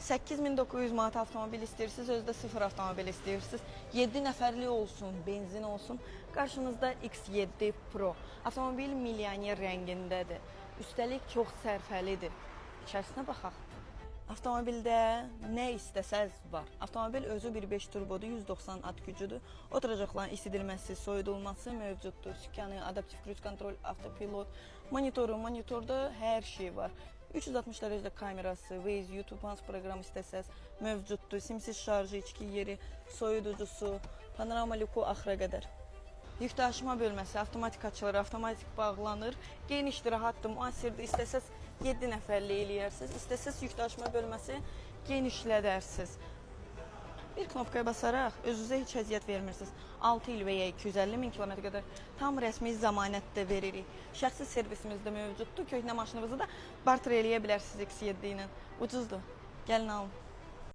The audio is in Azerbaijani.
8900 manat avtomobil istəyirsiniz, özdə 0 avtomobil istəyirsiniz. 7 nəfərli olsun, benzin olsun. Qarşınızda X7 Pro. Avtomobil milyoner rəngindədir. Üstəlik çox sərfəlidir. İçərisinə baxaq. Avtomobildə nə istəsəz var. Avtomobil özü 1.5 turbodur, 190 at gücüdür. Oturacaqların isidilməsi, soyudulması mövcuddur. Sükanı, adaptiv kruz kontrol, avtopilot, monitorda hər şey var. 360 dərəcədə kamerası, Waze, YouTube, hansı proqram istəsəz mövcuddur. Simsiz şarjı, içki yeri, soyuducusu, panorama lüku axıra qədər. Yük daşıma bölməsi, avtomatik açılır, avtomatik bağlanır. Genişdir, rahatdır, müasirdir. İstəsəz 7 nəfərli eləyərsiniz. İstəsəz yük daşıma bölməsi genişlədərsiniz. Bir knopkaya basaraq özünüzə heç əziyyət vermirsiniz. 6 il və ya 250 min kilometr qədər tam rəsmi zəmanət də veririk. Şəxsi servisimiz də mövcuddur. Köhnə maşınınızı da barter eləyə bilərsiniz X7 ilə. Ucuzdur. Gəlin alın.